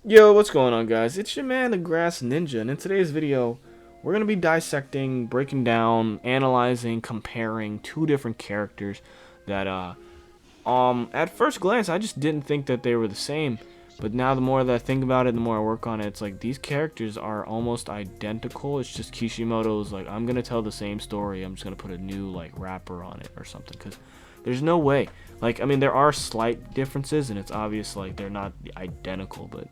Yo, what's going on, guys? It's your man, the Grass Ninja, and in today's video, we're going to be dissecting, breaking down, analyzing, comparing two different characters that, at first glance, I just didn't think that they were the same, but now the more that I think about it, the more I work on it, it's like these characters are almost identical. It's just Kishimoto's like, I'm going to tell the same story, I'm just going to put a new, like, wrapper on it or something, because there's no way. Like, I mean, there are slight differences, and it's obvious, like, they're not identical, but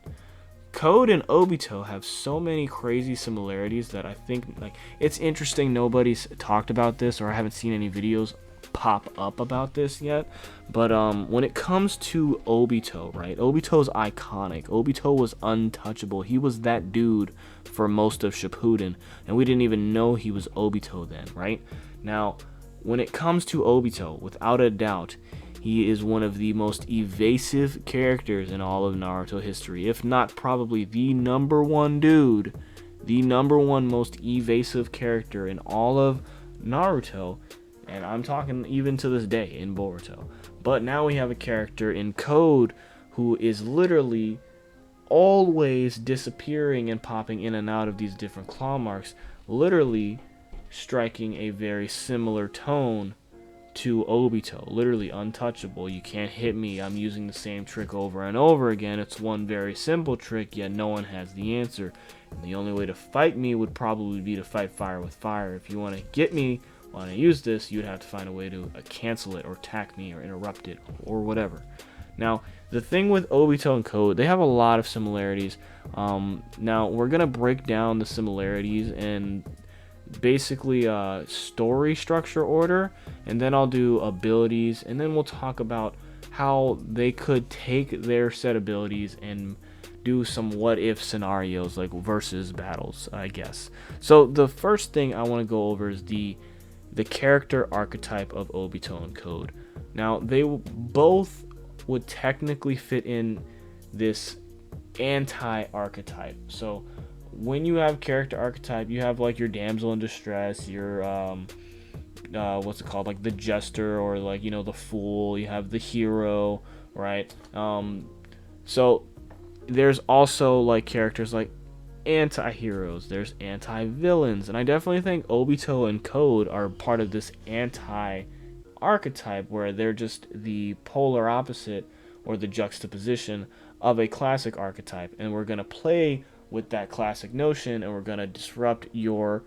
Code and Obito have so many crazy similarities that I think, like, it's interesting nobody's talked about this, or I haven't seen any videos pop up about this yet. But when it comes to Obito, right, Obito's iconic. Obito was untouchable. He was that dude for most of Shippuden, and we didn't even know he was Obito then, right? Now, when it comes to Obito, without a doubt, he is one of the most evasive characters in all of Naruto history, if not probably the number one dude, the number one most evasive character in all of Naruto, and I'm talking even to this day in Boruto. But now we have a character in Code who is literally always disappearing and popping in and out of these different claw marks, literally striking a very similar tone to Obito, literally untouchable. You can't hit me, I'm using the same trick over and over again. It's one very simple trick, yet no one has the answer. And the only way to fight me would probably be to fight fire with fire. If you want to get me when I use this, you'd have to find a way to cancel it or attack me or interrupt it or whatever. Now, the thing with Obito and Code, they have a lot of similarities. Now, we're going to break down the similarities and basically story structure order, and then I'll do abilities, and then we'll talk about how they could take their set abilities and do some what if scenarios, like versus battles, I guess. So the first thing I want to go over is the character archetype of Obito and Code. Now, they both would technically fit in this anti-archetype. So when you have character archetype, you have like your damsel in distress, your what's it called, like the jester, or like, you know, the fool. You have the hero, right? So there's also like characters like anti-heroes, there's anti-villains, and I definitely think Obito and Code are part of this anti-archetype, where they're just the polar opposite or the juxtaposition of a classic archetype, and we're gonna play with that classic notion, and we're gonna disrupt your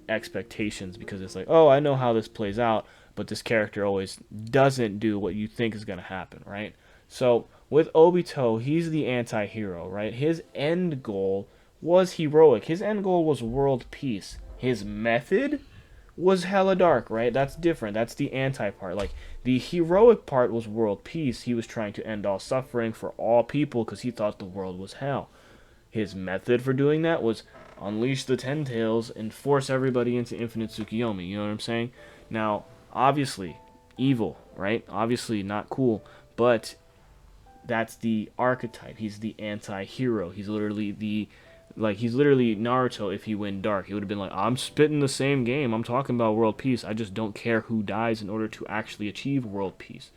expectations, because it's like, oh, I know how this plays out, but this character always doesn't do what you think is gonna happen, right? So with Obito, he's the anti-hero, right? His end goal was heroic. His end goal was world peace. His method was hella dark, right? That's different. That's the anti part. Like, the heroic part was world peace. He was trying to end all suffering for all people because he thought the world was hell. His method for doing that was unleash the Ten Tails and force everybody into infinite Tsukiyomi. You know what I'm saying? Now, obviously, evil, right? Obviously not cool, but that's the archetype. He's the anti-hero. He's literally Naruto if he went dark. He would have been like, I'm spitting the same game. I'm talking about world peace. I just don't care who dies in order to actually achieve world peace.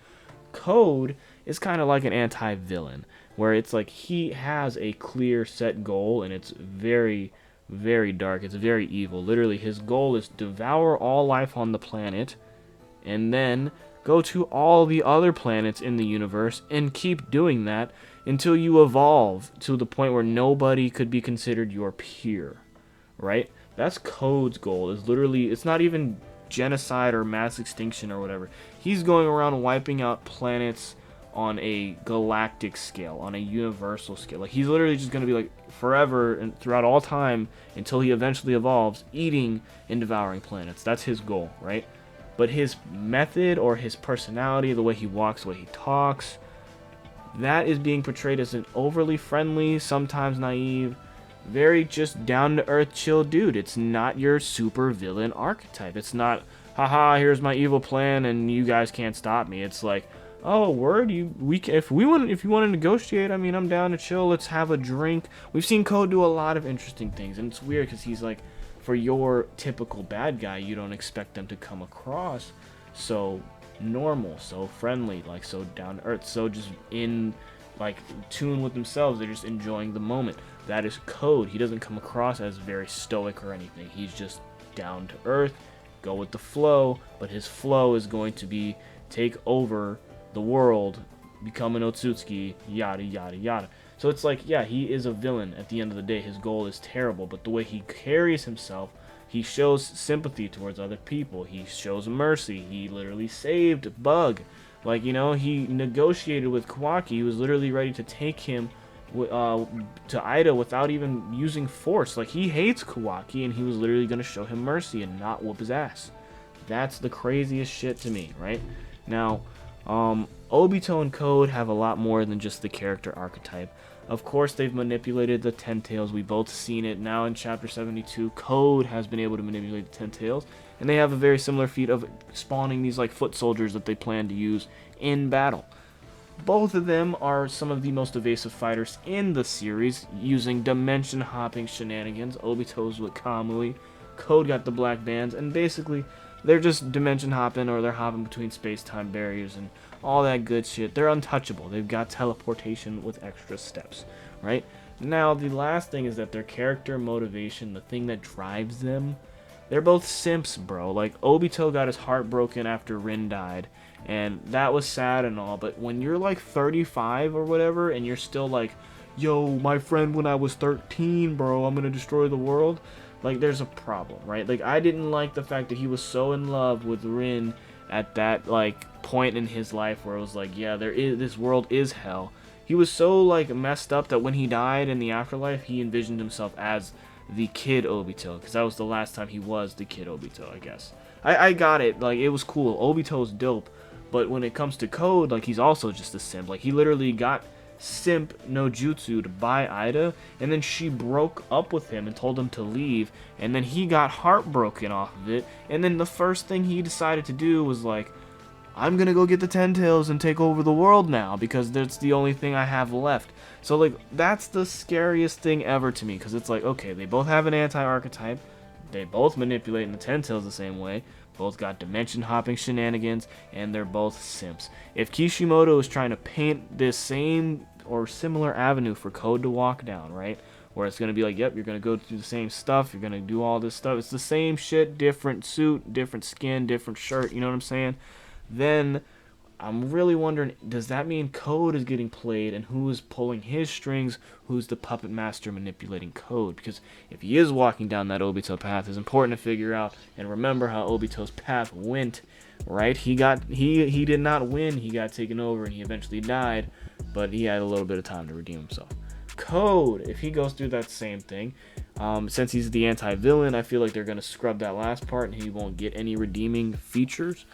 Code is kind of like an anti-villain, where it's like he has a clear set goal, and it's very, very dark. It's very evil. Literally, his goal is devour all life on the planet, and then go to all the other planets in the universe and keep doing that until you evolve to the point where nobody could be considered your peer, right? That's Code's goal. Is literally, it's not even genocide or mass extinction or whatever. He's going around wiping out planets on a galactic scale, on a universal scale. Like, he's literally just going to be like forever and throughout all time until he eventually evolves, eating and devouring planets. That's his goal, right? But his method or his personality, the way he walks, the way he talks, that is being portrayed as an overly friendly, sometimes naive, very just down-to-earth, chill dude. It's not your super villain archetype. It's not, haha, here's my evil plan and you guys can't stop me. It's like, oh, word, if you want to negotiate, I mean, I'm down to chill. Let's have a drink. We've seen Code do a lot of interesting things, and it's weird because he's like, for your typical bad guy, you don't expect them to come across so normal, so friendly, like so down to earth, so just in like tune with themselves. They're just enjoying the moment. That is Code. He doesn't come across as very stoic or anything. He's just down to earth, go with the flow, but his flow is going to be take over the world, become an Otsutsuki, yada yada yada. So it's like, yeah, he is a villain at the end of the day. His goal is terrible, but the way he carries himself, he shows sympathy towards other people. He shows mercy. He literally saved Bug. Like, you know, he negotiated with Kawaki. He was literally ready to take him to Ida without even using force. Like, he hates Kawaki, and he was literally going to show him mercy and not whoop his ass. That's the craziest shit to me, right? Now, Obito and Code have a lot more than just the character archetype. Of course, they've manipulated the Ten Tails. We've both seen it. Now in Chapter 72, Code has been able to manipulate the Ten Tails. And they have a very similar feat of spawning these like foot soldiers that they plan to use in battle. Both of them are some of the most evasive fighters in the series, using dimension hopping shenanigans. Obito's with Kamui. Code got the black bands, and basically they're just dimension hopping, or they're hopping between space-time barriers and all that good shit. They're untouchable. They've got teleportation with extra steps, right? Now, the last thing is that their character motivation, the thing that drives them, they're both simps, bro. Like, Obito got his heart broken after Rin died, and that was sad and all, but when you're like 35 or whatever, and you're still like, yo, my friend when I was 13, bro, I'm gonna destroy the world, like, there's a problem, right? Like, I didn't like the fact that he was so in love with Rin at that, like, point in his life where it was like, yeah, this world is hell. He was so, like, messed up that when he died in the afterlife, he envisioned himself as the kid Obito, because that was the last time he was the kid Obito, I guess. I got it, like, it was cool. Obito's dope, but when it comes to Code, like, he's also just a simp. Like, he literally got simp no jutsu to buy Ida, and then she broke up with him and told him to leave, and then he got heartbroken off of it, and then the first thing he decided to do was like, I'm gonna go get the Ten Tails and take over the world now, because that's the only thing I have left. So, like, that's the scariest thing ever to me, because it's like, okay, they both have an anti-archetype, they both manipulate in the Ten Tails the same way, both got dimension hopping shenanigans, and they're both simps. If Kishimoto is trying to paint this same or similar avenue for Code to walk down, right, where it's going to be like, yep, you're going to go through the same stuff, you're going to do all this stuff, it's the same shit, different suit, different skin, different shirt, you know what I'm saying? Then I'm really wondering, does that mean Code is getting played, and who is pulling his strings? Who's the puppet master manipulating Code? Because if he is walking down that Obito path, it's important to figure out and remember how Obito's path went, right? He did not win, he got taken over, and he eventually died, but he had a little bit of time to redeem himself. Code, if he goes through that same thing, since he's the anti-villain, I feel like they're going to scrub that last part, and he won't get any redeeming features.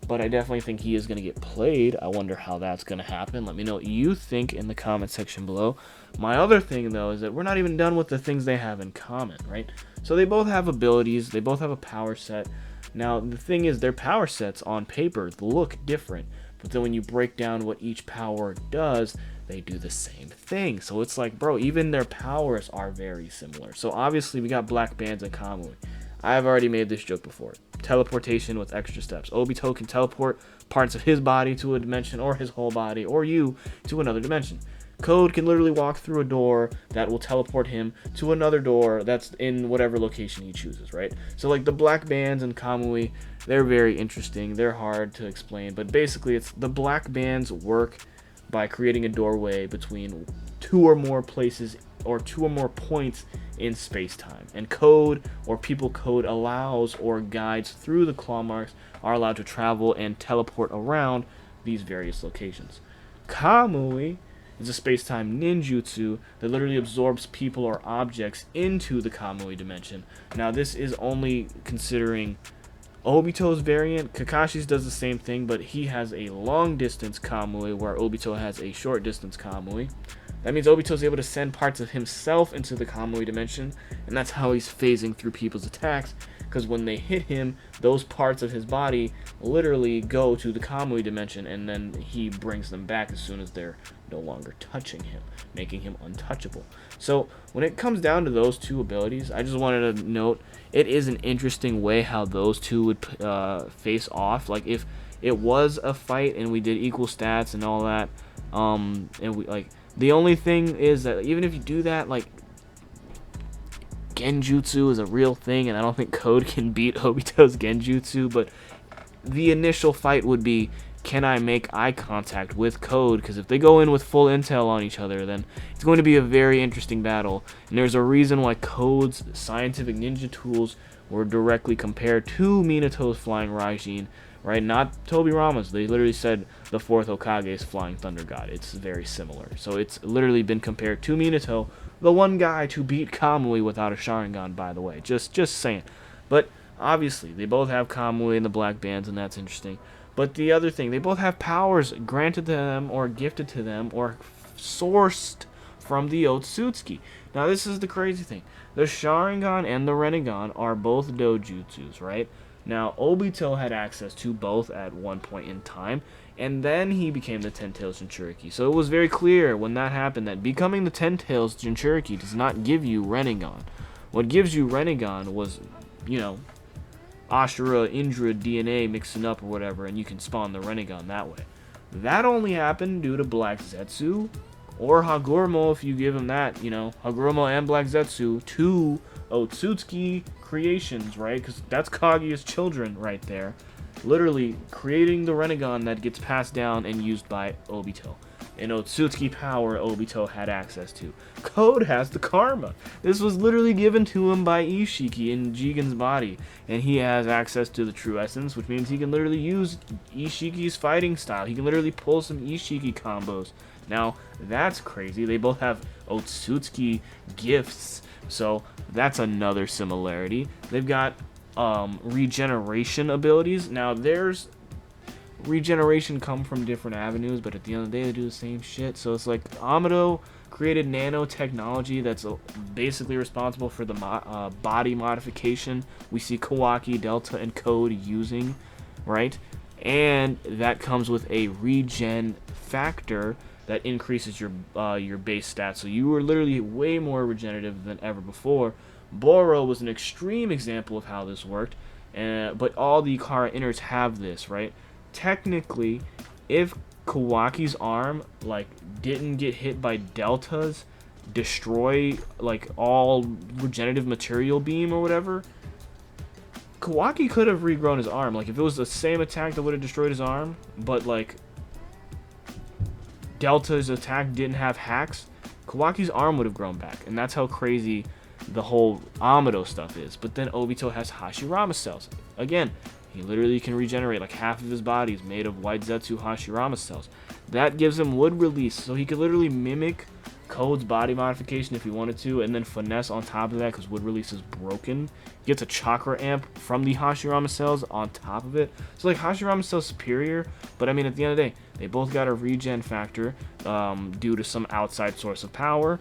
But I definitely think he is going to get played. I wonder how that's going to happen. Let me know what you think in the comment section below. My other thing, though, is that we're not even done with the things they have in common, right? So they both have abilities. They both have a power set. Now, the thing is, their power sets on paper look different. But then when you break down what each power does, they do the same thing. So it's like, bro, even their powers are very similar. So obviously, we got Black Bands and Kamui. I've already made this joke before. Teleportation with extra steps. Obito can teleport parts of his body to a dimension, or his whole body, or you to another dimension. Code can literally walk through a door that will teleport him to another door that's in whatever location he chooses, right? So, like, the Black Bands and Kamui, they're very interesting. They're hard to explain, but basically it's the Black Bands work by creating a doorway between two or more places or two or more points in space-time, and Code, or people Code allows or guides through the claw marks, are allowed to travel and teleport around these various locations. Kamui is a space-time ninjutsu that literally absorbs people or objects into the Kamui dimension. Now, this is only considering Obito's variant. Kakashi's does the same thing, but he has a long-distance Kamui, where Obito has a short-distance Kamui. That means Obito's able to send parts of himself into the Kamui dimension, and that's how he's phasing through people's attacks, because when they hit him, those parts of his body literally go to the Kamui dimension, and then he brings them back as soon as they're no longer touching him, making him untouchable. So when it comes down to those two abilities, I just wanted to note it is an interesting way how those two would face off. Like if it was a fight and we did equal stats and all that, and we like, the only thing is that even if you do that, like, Genjutsu is a real thing, and I don't think Code can beat Obito's Genjutsu, but the initial fight would be, can I make eye contact with Code? Because if they go in with full intel on each other, then it's going to be a very interesting battle, and there's a reason why Code's scientific ninja tools were directly compared to Minato's flying Raijin, right? Not Tobirama's. They literally said the fourth Hokage's flying thunder god. It's very similar. So it's literally been compared to Minato, the one guy to beat Kamui without a Sharingan, by the way. Just saying. But obviously, they both have Kamui and the black bands, and that's interesting. But the other thing, they both have powers granted to them or gifted to them or sourced from the Otsutsuki. Now, this is the crazy thing. The Sharingan and the Rinnegan are both dojutsus, right? Now, Obito had access to both at one point in time, and then he became the Ten Tails Jinchuriki. So it was very clear when that happened that becoming the Ten Tails Jinchuriki does not give you Rinnegan. What gives you Rinnegan was, you know, Ashura, Indra, DNA mixing up or whatever, and you can spawn the Rinnegan that way. That only happened due to Black Zetsu, or Hagoromo if you give him that, you know, Hagoromo and Black Zetsu, two Otsutsuki creations, right? Because that's Kaguya's children right there. Literally creating the Rinnegan that gets passed down and used by Obito. An Otsutsuki power Obito had access to. Code has the Karma. This was literally given to him by Ishiki in Jigen's body. And he has access to the True Essence, which means he can literally use Ishiki's fighting style. He can literally pull some Ishiki combos. Now, that's crazy. They both have Otsutsuki gifts, so that's another similarity. They've got regeneration abilities. Now, there's regeneration come from different avenues, but at the end of the day, they do the same shit. So it's like Amado created nanotechnology that's basically responsible for the body modification we see Kawaki, Delta, and Code using, right? And that comes with a regen factor that increases your base stats. So you were literally way more regenerative than ever before. Boro was an extreme example of how this worked, but all the Ikara inners have this, right? Technically, if Kawaki's arm like didn't get hit by Delta's destroy like all regenerative material beam or whatever, Kawaki could have regrown his arm. Like if it was the same attack that would have destroyed his arm, but like Delta's attack didn't have hacks, Kawaki's arm would have grown back. And that's how crazy the whole Amado stuff is. But then Obito has Hashirama cells. Again, he literally can regenerate. Like half of his body is made of White Zetsu Hashirama cells. That gives him wood release, so he could literally mimic Code's body modification if he wanted to, and then finesse on top of that because wood release is broken. He gets a chakra amp from the Hashirama cells on top of it. So like Hashirama cells superior, but I mean at the end of the day, they both got a regen factor due to some outside source of power.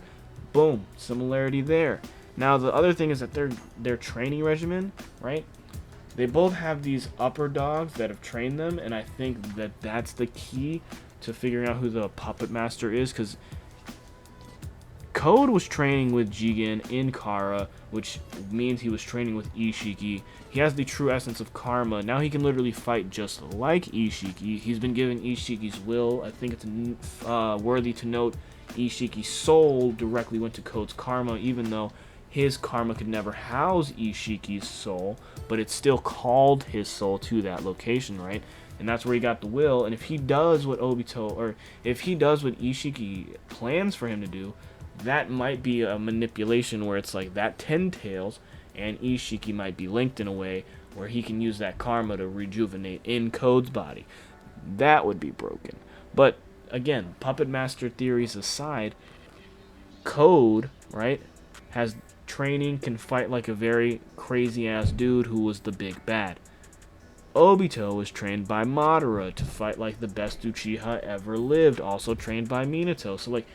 Boom, similarity there. Now the other thing is that their training regimen, right? They both have these upper dogs that have trained them, and I think that that's the key to figuring out who the puppet master is, because Code was training with Jigen in Kara, which means he was training with Ishiki. He has the true essence of Karma. Now he can literally fight just like Ishiki. He's been given Ishiki's will. I think it's worthy to note Ishiki's soul directly went to Code's Karma, even though his Karma could never house Ishiki's soul, but it still called his soul to that location, right? And that's where he got the will. And if he does what Obito, or if he does what Ishiki plans for him to do, that might be a manipulation where it's like that Ten Tails and Ishiki might be linked in a way where he can use that Karma to rejuvenate in Code's body. That would be broken. But again, puppet master theories aside, Code, right, has training, can fight like a very crazy ass dude who was the big bad. Obito was trained by Madara to fight like the best Uchiha ever lived, also trained by Minato. So like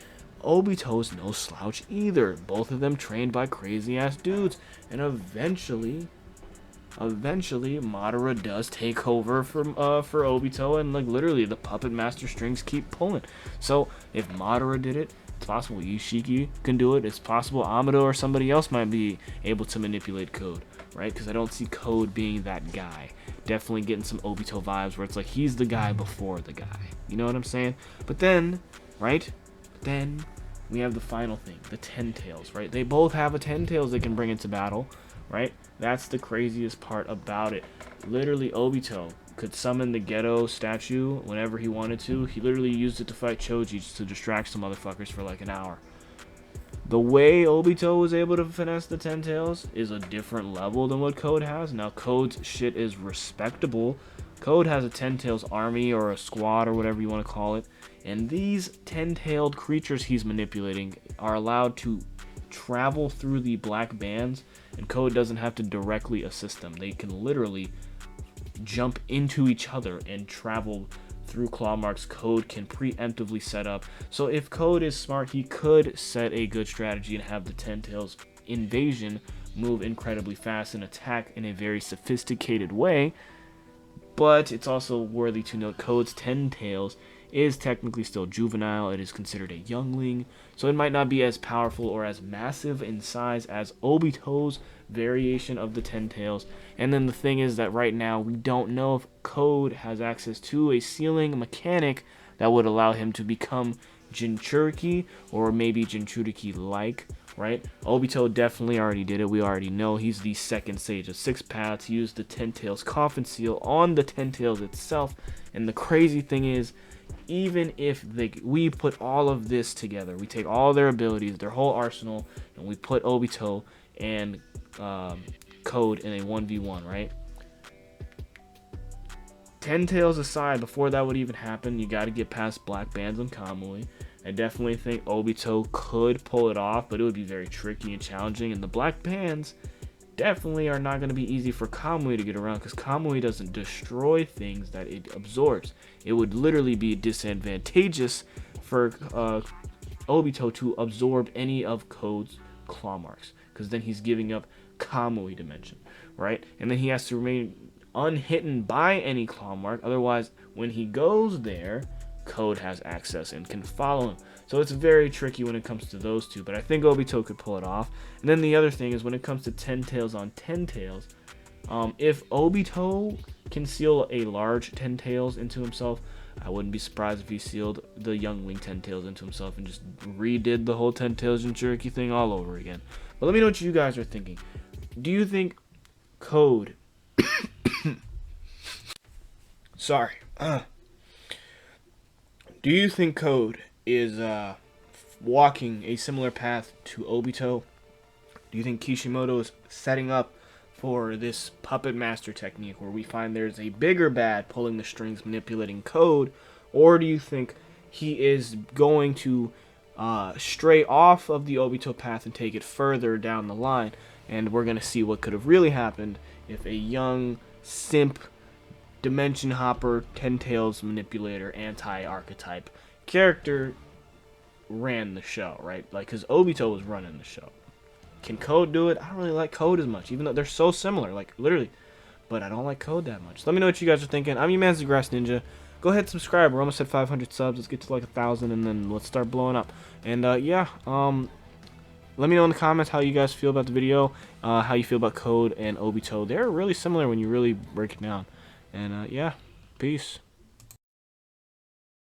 Obito's no slouch either. Both of them trained by crazy ass dudes, and eventually Madara does take over for Obito, and like literally the puppet master strings keep pulling. So if Madara did it, it's possible Ishiki can do it. It's possible Amado or somebody else might be able to manipulate Code, right? Because I don't see Code being that guy. Definitely getting some Obito vibes where it's like he's the guy before the guy. You know what I'm saying? But then, right? Then we have the final thing, the Ten Tails, right? They both have a Ten Tails they can bring into battle, right? That's the craziest part about it. Literally, Obito could summon the Ghetto statue whenever he wanted to. He literally used it to fight Choji just to distract some motherfuckers for like an hour. The way Obito was able to finesse the Ten Tails is a different level than what Code has. Now, Code's shit is respectable. Code has a Ten Tails army or a squad or whatever you want to call it. And these ten-tailed creatures he's manipulating are allowed to travel through the black bands, and Code doesn't have to directly assist them. They can literally jump into each other and travel through claw marks Code can preemptively set up. So if Code is smart, he could set a good strategy and have the Ten Tails invasion move incredibly fast and attack in a very sophisticated way. But it's also worthy to note Code's Ten Tails is technically still juvenile. It is considered a youngling, so it might not be as powerful or as massive in size as Obito's variation of the Ten Tails. And then the thing is that right now we don't know if Code has access to a ceiling mechanic that would allow him to become Jinchuriki, or maybe Jinchuriki-like, right? Obito definitely already did it. We already know he's the second sage of Six Paths. He used the Ten Tails coffin seal on the Ten Tails itself. And the crazy thing is, even if we put all of this together, we take all their abilities, their whole arsenal, and we put Obito and Code in a 1v1, right? Ten Tails aside, before that would even happen, you got to get past Black Bands and Kamui. I definitely think Obito could pull it off, but it would be very tricky and challenging. And the Black Bands definitely are not going to be easy for Kamui to get around, because Kamui doesn't destroy things that it absorbs. It would literally be disadvantageous for Obito to absorb any of Code's claw marks, because then he's giving up Kamui dimension, right? And then he has to remain unhidden by any claw mark. Otherwise, when he goes there, Code has access and can follow him. So it's very tricky when it comes to those two, but I think Obito could pull it off. And then the other thing is when it comes to Ten Tails on Ten Tails, if Obito can seal a large Ten Tails into himself, I wouldn't be surprised if he sealed the youngling Ten Tails into himself and just redid the whole Ten Tails Jinchuriki thing all over again. But let me know what you guys are thinking. Do you think Code... Sorry. Do you think Code is walking a similar path to Obito? Do you think Kishimoto is setting up for this puppet master technique where we find there's a bigger bad pulling the strings, manipulating Code? Or do you think he is going to stray off of the Obito path and take it further down the line? And we're going to see what could have really happened if a young simp dimension hopper, Ten Tails manipulator, anti-archetype character ran the show, right? Like, because Obito was running the show. Can Code do it? I don't really like Code as much, even though they're so similar, like, literally. But I don't like Code that much. Let me know what you guys are thinking. I'm your man, the Grass Ninja. Go ahead and subscribe. We're almost at 500 subs. Let's get to like 1,000, and then let's start blowing up. And, yeah, let me know in the comments how you guys feel about the video, how you feel about Code and Obito. They're really similar when you really break it down. And, yeah, peace.